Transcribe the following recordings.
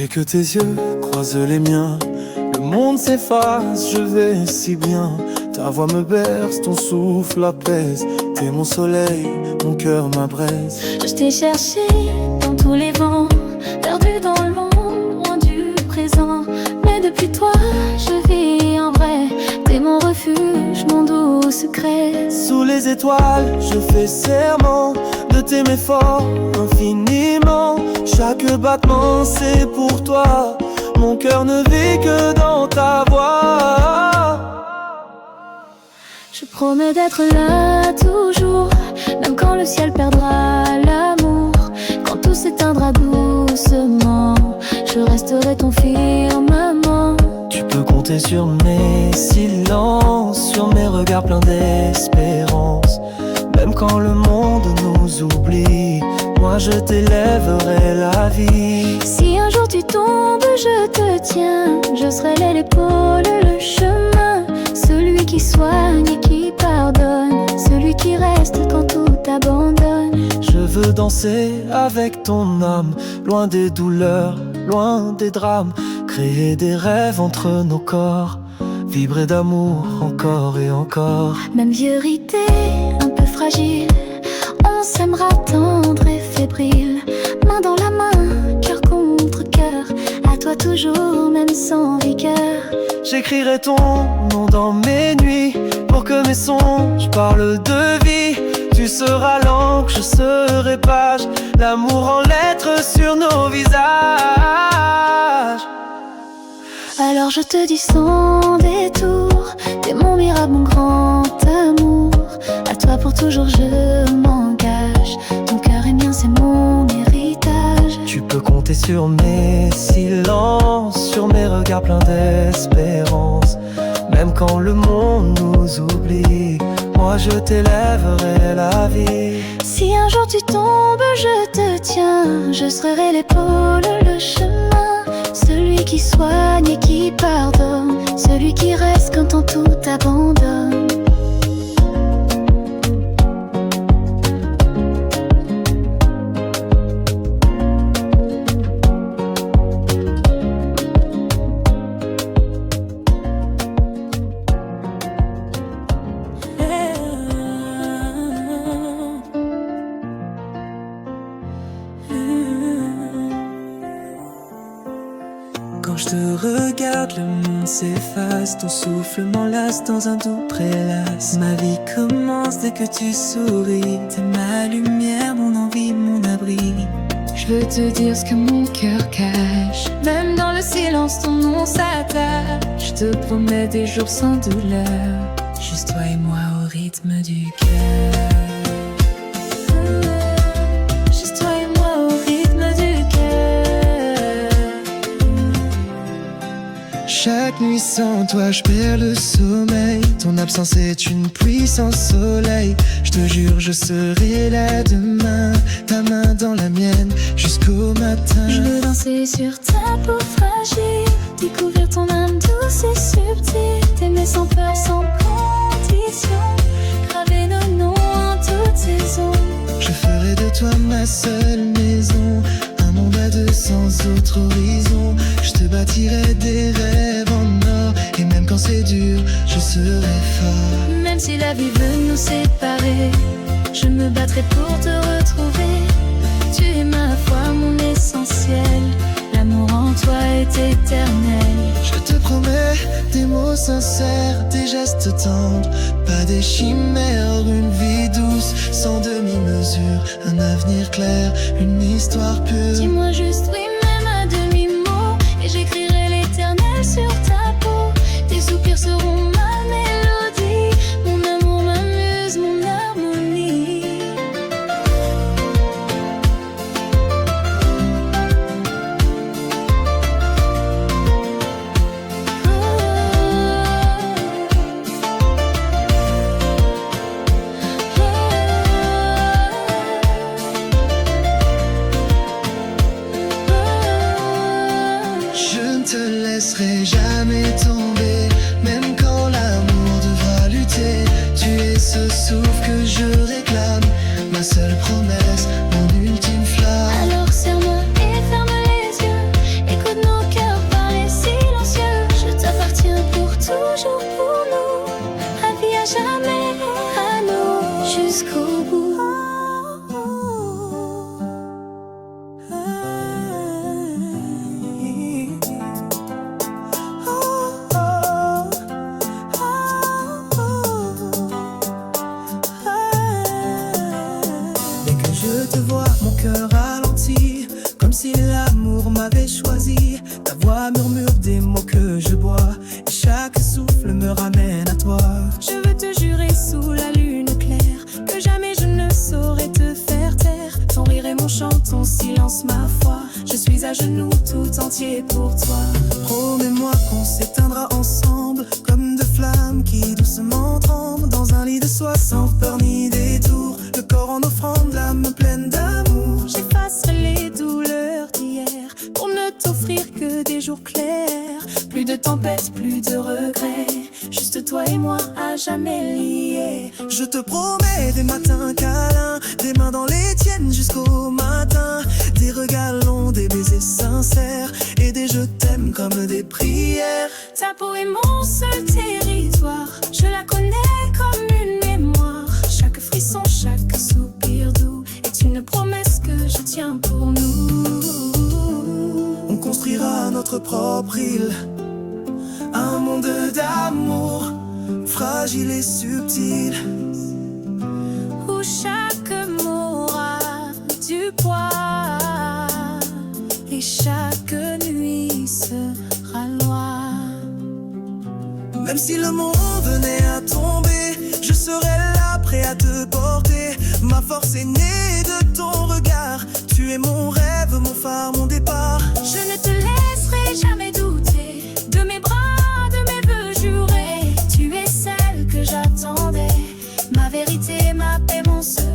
Dès que tes yeux croisent les miens, le monde s'efface, je vais si bien. Ta voix me berce, ton souffle apaise. T'es mon soleil, mon cœur m'abraise. Je t'ai cherché dans tous les vents, perdu dans le monde, loin du présent. Mais depuis toi, je vis en vrai. T'es mon refuge, mon doux secret. Sous les étoiles, je fais serment de t'aimer fort, infiniment. Chaque battement, c'est pour toi. Mon cœur ne vit que dans ta voix. Je promets d'être là toujours, même quand le ciel perdra l'amour, quand tout s'éteindra doucement, je resterai ton firmament. Tu peux compter sur mes silences, sur mes regards pleins d'espérance. Même quand le monde nous oublie, moi je t'élèverai la vie. Si un jour tu tombes, je te tiens, je serai l'épaule, le chemin, celui qui soigne et qui pardonne, celui qui reste quand tout abandonne. Je veux danser avec ton âme, loin des douleurs, loin des drames, créer des rêves entre nos corps, vibrer d'amour encore et encore. Même vieux ridé, un peu fragile, on s'aimera tendre et fébrile, main dans la main, cœur contre cœur, à toi toujours, même sans rigueur. J'écrirai ton nom dans mes nuits, pour que mes songes parlent de vie. Tu seras l'encre, je serai page, l'amour en lettres sur nos visages. Alors je te dis sans détour, t'es mon miracle, mon grand amour. À toi pour toujours je m'engage, ton cœur est mien, c'est mon héritage. Tu peux compter sur mes silences, sur mes regards pleins d'espérance. Même quand le monde nous oublie, moi je t'élèverai la vie. Si un jour tu tombes, je te tiens, je serai l'épaule, le chemin, celui qui soigne et qui pardonne, celui qui reste quand on tout abandonne. Quand je te regarde, le monde s'efface, ton souffle m'enlace dans un doux prélasse. Ma vie commence dès que tu souris, t'es ma lumière, mon envie, mon abri. Je veux te dire ce que mon cœur cache, même dans le silence ton nom s'attache. Je te promets des jours sans douleur, juste toi et moi au rythme du cœur. Juste toi et moi au rythme du cœur. Chaque nuit sans toi, je perds le sommeil. Ton absence est une pluie sans soleil. Je te jure, je serai là demain, ta main dans la mienne jusqu'au matin. Je veux danser sur ta peau fragile, découvrir ton âme douce et subtile, t'aimer sans peur, sans condition, graver nos noms en toute saison. Je ferai de toi ma seule maison, un monde à deux sans autre horizon. Je te bâtirai des rêves en or, et même quand c'est dur, je serai fort. Même si la vie veut nous séparer, je me battrai pour te retrouver. Tu es ma foi, mon essentiel, l'amour en toi est éternel. Je te promets des mots sincères, des gestes tendres, pas des chimères, une vie douce, sans demi-mesure, un avenir clair, une histoire pure. Dis-moi juste oui, même à demi-mot, et j'écrirai l'éternel sur ta peau. Tes soupirs seront ma mélodie, mon amour, ma muse, mon harmonie. Je ne te laisserai jamais tomber, même quand l'amour devra lutter. Tu es ce souffle que je réclame, ma seule promesse, mon ultime flamme. Alors serre-moi et ferme les yeux, écoute de tempête, plus de regrets, juste toi et moi à jamais liés. Je te promets des matins câlins, des mains dans les tiennes jusqu'au matin, des regards longs, des baisers sincères et des je t'aime comme des prières. Ta peau est mon seul territoire, je la connais comme une mémoire. Chaque frisson, chaque soupir doux est une promesse que je tiens pour nous. On construira notre propre île, un monde d'amour, fragile et subtil, où chaque mot aura du poids et chaque nuit sera loi. Même si le monde venait à tomber, je serai là prêt à te porter. Ma force est née de ton regard, tu es mon rêve, mon phare, mon départ. Je ne te laisserai jamais douter de mes bras, de mes vœux jurés. Tu es celle que j'attendais, ma vérité, ma paix, mon secret.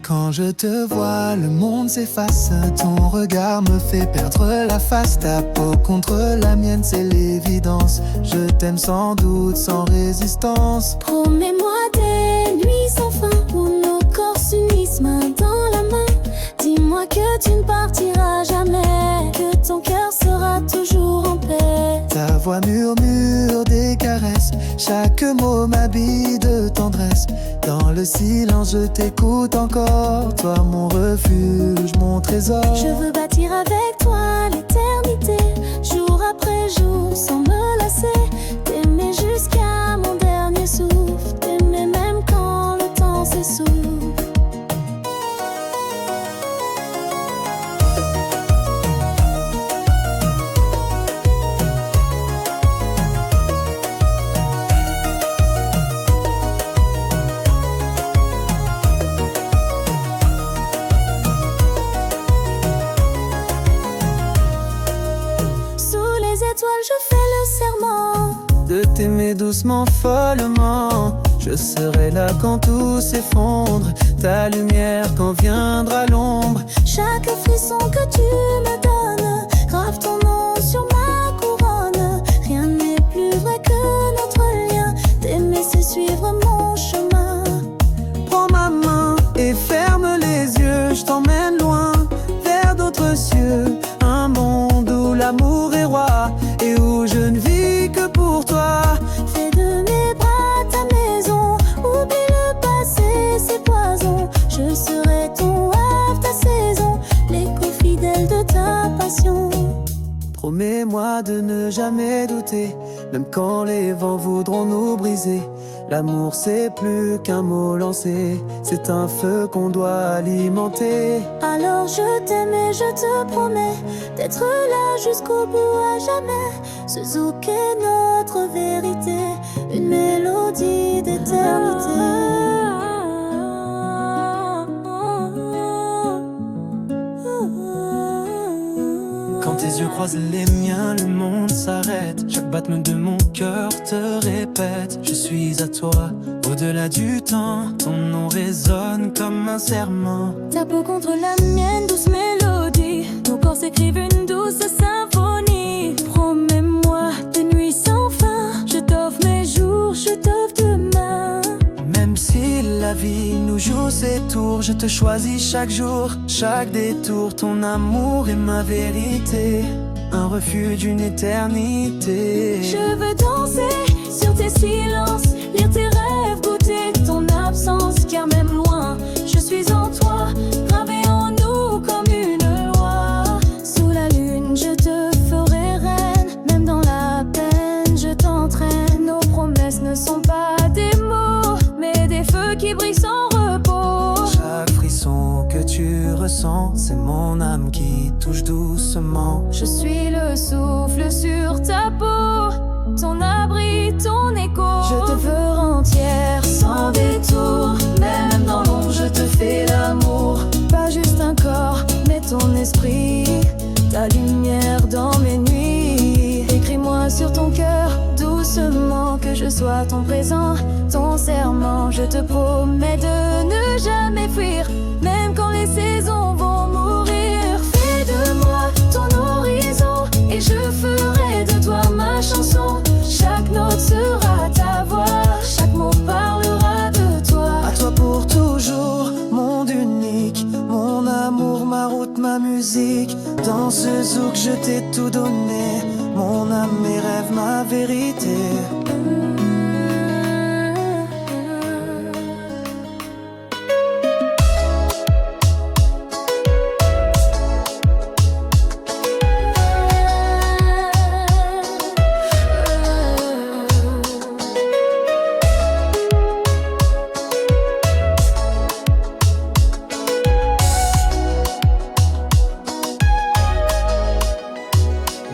Quand je te vois, le monde s'efface. Ton regard me fait perdre la face. Ta peau contre la mienne, c'est l'évidence. Je t'aime sans doute, sans résistance. Promets-moi des nuits sans fin où nos corps s'unissent main dans la main. Dis-moi que tu ne partiras jamais, que ton cœur sera toujours en paix. Ta voix murmure des caresses, chaque mot m'habille de tendresse. Dans le silence, je t'écoute encore. Toi, mon refuge, mon trésor. Je veux bâtir avec toi l'éternité, jour après jour, sans me lasser. T'aimer jusqu'à mon dernier souffle, t'aimer même quand le temps s'essouffle. Je fais le serment de t'aimer doucement, follement. Je serai là quand tout s'effondre, ta lumière quand viendra l'ombre. Chaque frisson que tu me donnes, grave ton nom sur ma couronne. Rien n'est plus vrai que notre lien, t'aimer c'est suivre mon chemin. Prends ma main et ferme les yeux, je t'emmène loin, vers d'autres cieux. Un monde où l'amour est roi et où je ne vis que pour toi. Fais de mes bras ta maison, oublie le passé, c'est poison. Je serai ton havre, ta saison, l'écho fidèle de ta passion. Promets-moi de ne jamais douter, même quand les vents voudront nous briser. L'amour c'est plus qu'un mot lancé, c'est un feu qu'on doit alimenter. Alors je t'aime et je te promets d'être là jusqu'au bout à jamais. Ce zouk est notre vérité, une mélodie d'éternité. Quand tes yeux croisent les miens, le monde s'arrête. Chaque battement de mon cœur te répète: je suis à toi, au-delà du temps. Ton nom résonne comme un serment. Ta peau contre la mienne, douce mélodie. Nos corps s'écrivent une douce symphonie. Promets-moi des nuits sans fin. Je t'offre mes jours, je t'offre demain. Même si la vie nous joue ses tours, je te choisis chaque jour, chaque détour. Ton amour est ma vérité, un refuge d'une éternité. Je veux danser sur tes silences, lire tes rêves, goûter ton absence. Car même loin, je suis en toi, gravé en nous comme une loi. Sous la lune, je te ferai reine, même dans la peine. je sois ton présent, ton serment. Je te promets de ne jamais fuir, même quand les saisons vont mourir. Fais de moi ton horizon et je ferai de toi ma chanson. Chaque note sera ta voix, chaque mot parlera de toi. À toi pour toujours, monde unique, mon amour, ma route, ma musique. Dans ce zouk je t'ai tout donné, mon âme, mes rêves, ma vérité.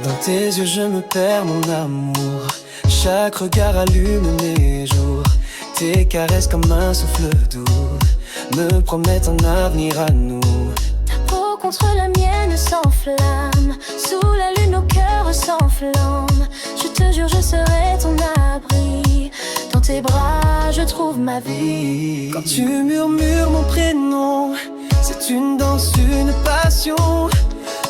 Dans tes yeux je me perds mon amour, chaque regard allume mes jours. Tes caresses comme un souffle doux me promettent un avenir à nous. Ta peau contre la mienne s'enflamme, sous la lune nos cœurs s'enflamment. Je te jure je serai ton abri, dans tes bras je trouve ma vie. Quand tu murmures mon prénom, c'est une danse, une passion.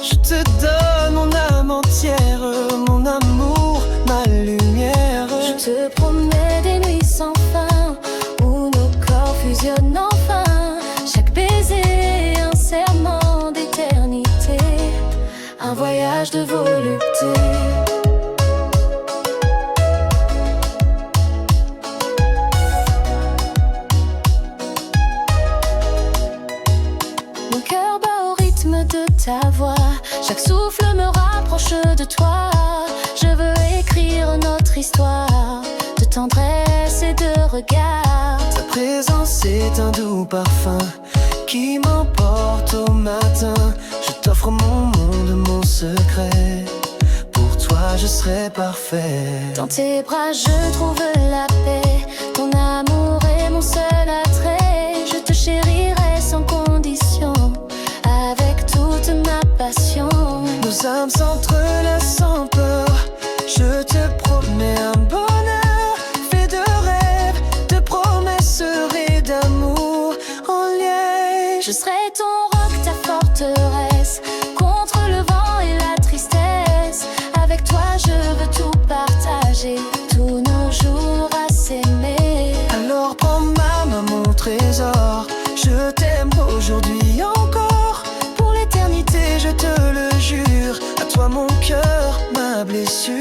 Je te donne mon âme entière, mon amour, ma lumière. Je te promets des nuits sans fin, où nos corps fusionnent enfin. Chaque baiser, un serment d'éternité, un voyage de volupté. Mon cœur bat au rythme de ta voix, chaque souffle me rapproche de toi. Je veux écrire notre histoire de tendresse et de regard. Ta présence est un doux parfum qui m'emporte au matin. Je t'offre mon monde, mon secret. Pour toi je serai parfait. Dans tes bras je trouve la paix, ton amour est mon seul attrait. Je te chérirai sans condition, avec toute ma passion. Nos âmes s'entrelacent sans peur, je te promets un bonheur fait de rêves, de promesses et d'amour en liesse. Je serai ton roc, ta forteresse, contre le vent et la tristesse. Avec toi je veux tout partager, tous nos jours à s'aimer. Alors prends ma main, mon trésor, je t'aime aujourd'hui encore. Pour l'éternité je te le jure, à toi mon cœur, ma blessure.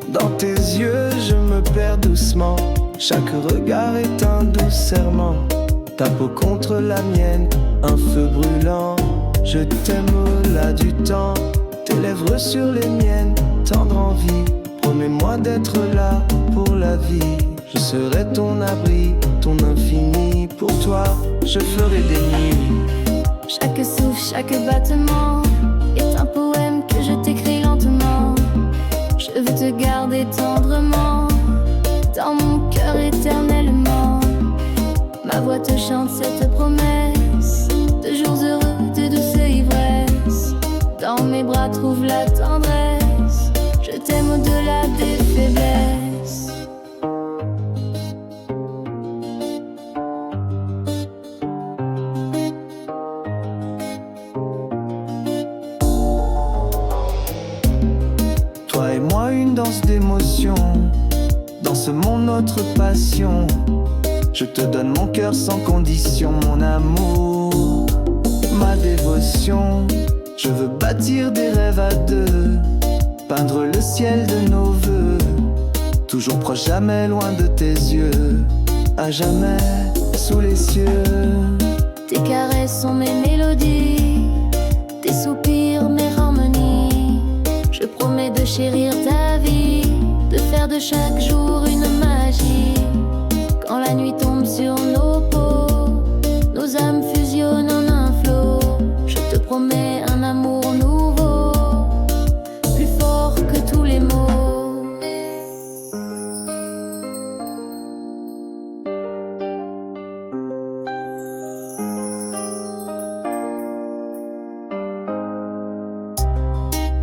Dans tes yeux je me perds doucement, chaque regard est un doux serment. Ta peau contre la mienne, un feu brûlant. Je t'aime au-delà du temps, tes lèvres sur les miennes, tendre envie. Promets-moi d'être là pour la vie. Je serai ton abri, ton infini. Pour toi, je ferai des nuits. Chaque souffle, chaque battement est un poème que je t'écris lentement. Je veux te garder tendrement dans mon cœur éternellement. Ma voix te chante cette promesse de jours heureux, de douce ivresse. Dans mes bras trouve la tendresse, je t'aime au-delà des faiblesses. Toi et moi une danse d'émotion, dans ce monde notre passion. Je te donne mon cœur sans condition, mon amour, ma dévotion. Je veux bâtir des rêves à deux, peindre le ciel de nos voeux. toujours proche, jamais loin de tes yeux, à jamais sous les cieux. Tes caresses sont mes mélodies, tes soupirs mes harmonies. Je promets de chérir ta vie, de faire de chaque jour une magie. Quand la nuit tombe sur nos peaux, nos âmes fusionnent en un flot. Je te promets un amour nouveau, plus fort que tous les mots.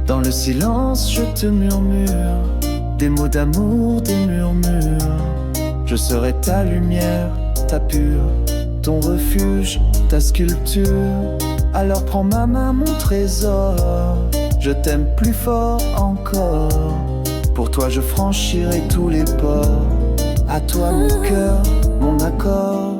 Dans le silence, je te murmure des mots d'amour, des murmures. Je serai ta lumière, ta pure, ton refuge, ta sculpture. Alors prends ma main, mon trésor. Je t'aime plus fort encore. Pour toi, je franchirai tous les ports. À toi, mon cœur, mon accord.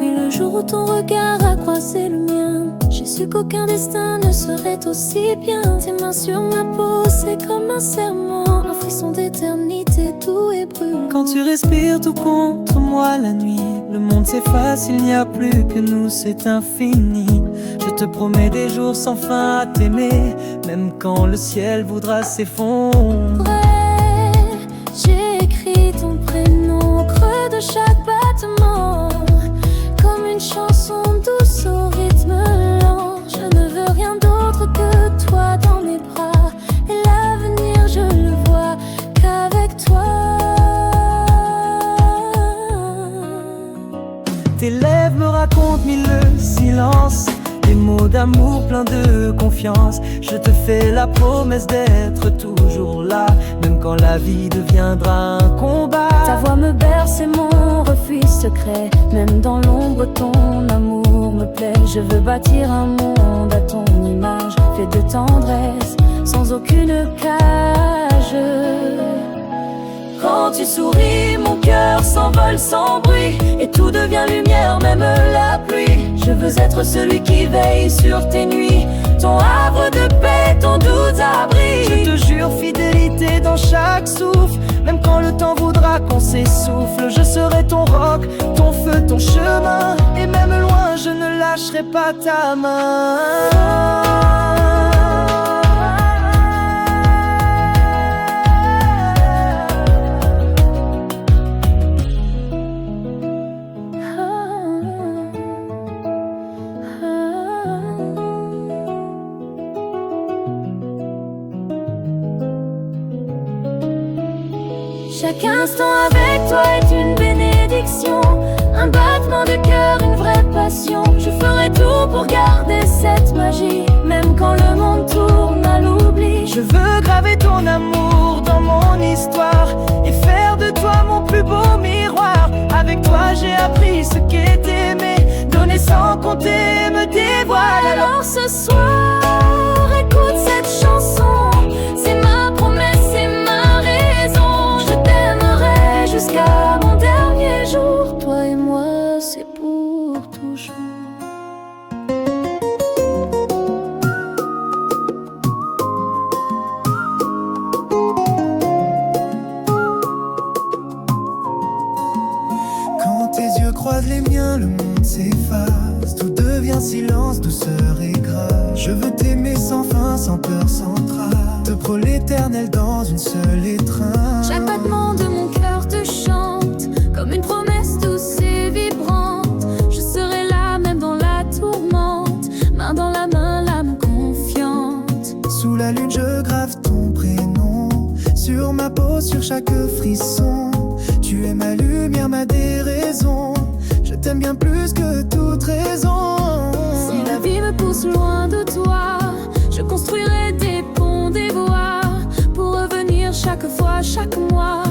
Le jour où ton regard a croisé le mien, j'ai su qu'aucun destin ne serait aussi bien. Tes mains sur ma peau, c'est comme un serment, un frisson d'éternité doux et brûlant. Quand tu respires tout contre moi la nuit, le monde s'efface, il n'y a plus que nous, c'est infini. Je te promets des jours sans fin à t'aimer, même quand le ciel voudra s'effondrer. J'ai écrit ton prénom au creux de chaque battement, comme une chanson douce au rythme lent. Je ne veux rien d'autre que toi dans mes bras, et l'avenir je le vois qu'avec toi. Tes lèvres me racontent mille silences, des mots d'amour pleins de confiance. Je te fais la promesse d'être toujours là, même quand la vie deviendra un combat. Ta voix me berce, c'est mon refuge secret. Même dans l'ombre, ton amour me plaît. Je veux bâtir un monde à ton image, fait de tendresse, sans aucune cage. Quand tu souris, mon cœur s'envole sans bruit, et tout devient lumière, même la pluie. Je veux être celui qui veille sur tes nuits, ton havre de paix, ton doux abri. Je te jure fidélité dans chaque souffle, même quand le temps voudra qu'on s'essouffle. Je serai ton roc, ton feu, ton chemin, et même loin je ne lâcherai pas ta main. Chaque instant avec toi est une bénédiction, un battement de cœur, une vraie passion. Je ferai tout pour garder cette magie, même quand le monde tourne à l'oubli. Je veux graver ton amour dans mon histoire et faire de toi mon plus beau miroir. Avec toi j'ai appris ce qu'est aimer, donner sans compter, me dévoiler. Alors ce soir, écoute cette chanson, c'est ma promesse, c'est ma raison. Je t'aimerai jusqu'à mon dernier jour. Toi et moi, c'est pour toujours. Quand tes yeux croisent les miens, le monde s'efface. Tout devient silence, douceur et grâce. Je veux t'aimer sans fin, sans peur, sans trace. Te prône l'éternel dans une seule étreinte. Chaque battement de mon cœur te chante, comme une promesse douce et vibrante. Je serai là même dans la tourmente, main dans la main, l'âme confiante. Sous la lune je grave ton prénom, sur ma peau, sur chaque frisson. Tu es ma lumière, ma déraison. Je t'aime bien plus que toute raison. Si la vie me pousse loin de toi, je construirai des ponts, des voies, pour revenir chaque fois, chaque mois.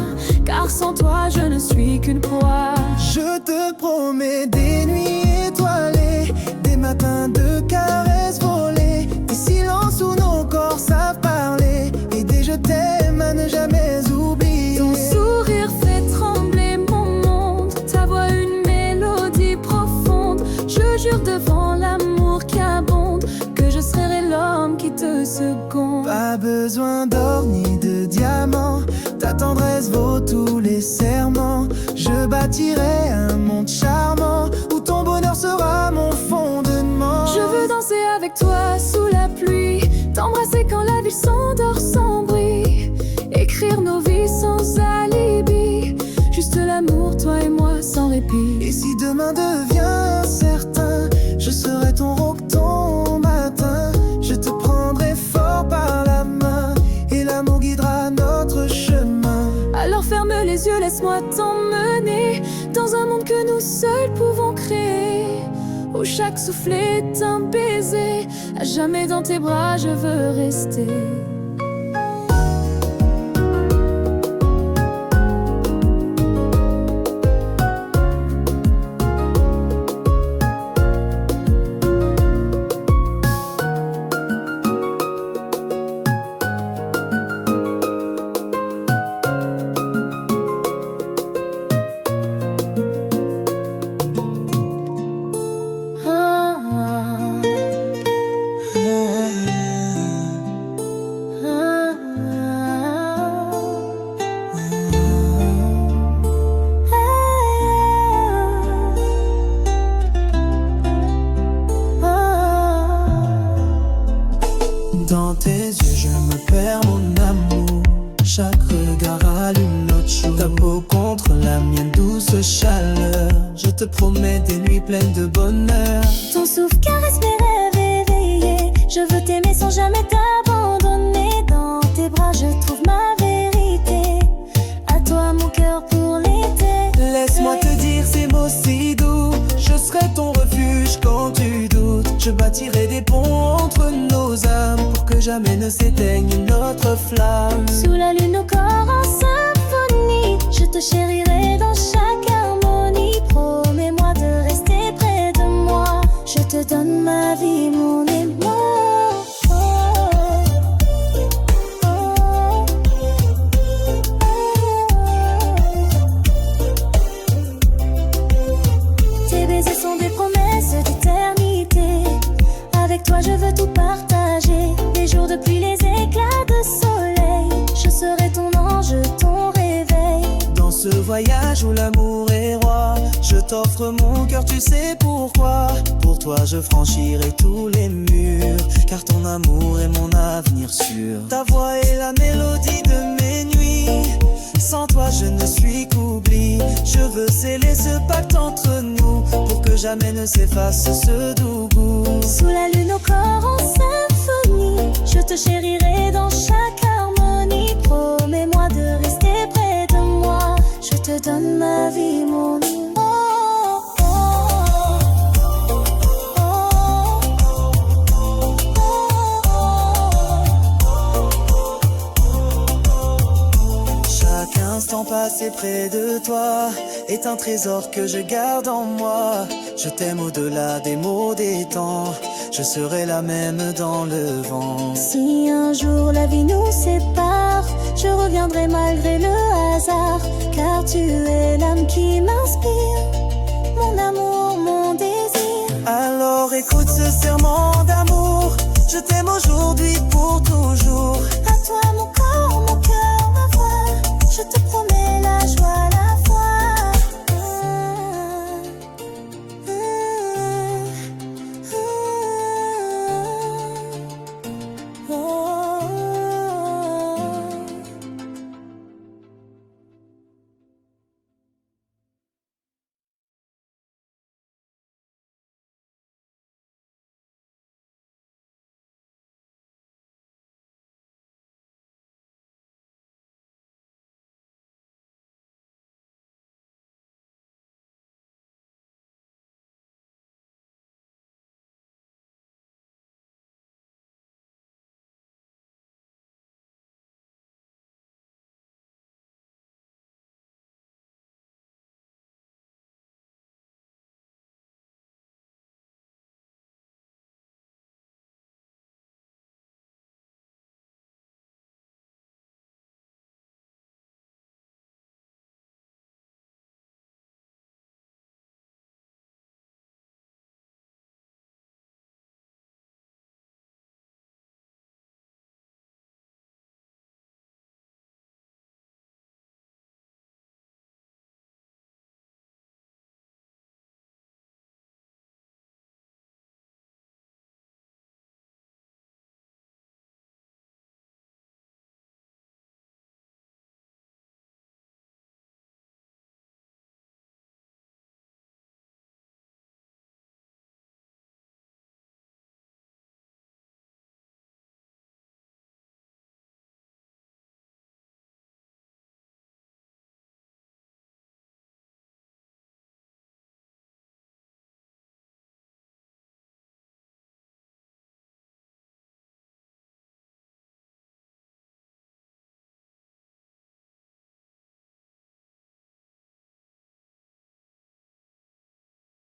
Car sans toi je ne suis qu'une proie. Je te promets des nuits étoilées, des matins de caresses volées, des silences où nos corps savent parler, et des je t'aime à ne jamais oublier. Ton sourire fait trembler mon monde, ta voix une mélodie profonde. Je jure devant l'amour qui abonde que je serai l'homme qui te seconde. Pas besoin d'or ni de diamants, ta tendresse vaut tous les serments. Je bâtirai un monde charmant où ton bonheur sera mon fondement. Je veux danser avec toi sous la pluie, t'embrasser quand la ville s'endort sans bruit, écrire nos vies sans alibi, juste l'amour, toi et moi sans répit. Et si demain devient incertain, je serai ton roc, ton matin. Je te prendrai fort par la main et l'amour guidera notre chemin. Alors ferme les yeux, laisse-moi t'emmener dans un monde que nous seuls pouvons créer, où chaque souffle est un baiser. À jamais dans tes bras je veux rester. Dans tes yeux je me perds mon amour, chaque regard allume notre jour. Ta peau contre la mienne, douce chaleur, je te promets des nuits pleines de bonheur. Ton souffle caresse mes rêves éveillés, je veux t'aimer sans jamais t'abandonner. Dans tes bras je trouve ma vérité, à toi mon cœur pour l'été. Laisse-moi te dire ces mots si doux, je serai ton refuge quand tu doutes. Je bâtirai des ponts entre nos âmes pour que jamais ne s'éteigne notre flamme. Sous la lune nos corps en symphonie, je te chérirai dans chaque harmonie. Promets-moi de rester près de moi, je te donne ma vie, mon amour. Tes baisers sont des promesses d'éternité, avec toi je veux tout partager, des jours de pluie, les éclats de soleil. Je serai ton ange, ton réveil. Dans ce voyage où l'amour est roi, je t'offre mon cœur, tu sais pourquoi. Pour toi je franchirai tous les murs, car ton amour est mon avenir sûr. Ta voix est la mélodie de mes nuits, sans toi je ne suis qu'oubli. Je veux sceller ce pacte entre nous, pour que jamais ne s'efface ce doux goût. Sous la lune nos corps en symphonie, je te chérirai dans chaque harmonie. Promets-moi de rester près de moi, je te donne ma vie, mon amour. Chaque instant passé près de toi est un trésor que je garde en moi. Je t'aime au-delà des mots des temps, je serai la même dans le vent. Si un jour la vie nous sépare, je reviendrai malgré le hasard, car tu es l'âme qui m'inspire, mon amour, mon désir. Alors écoute ce serment d'amour,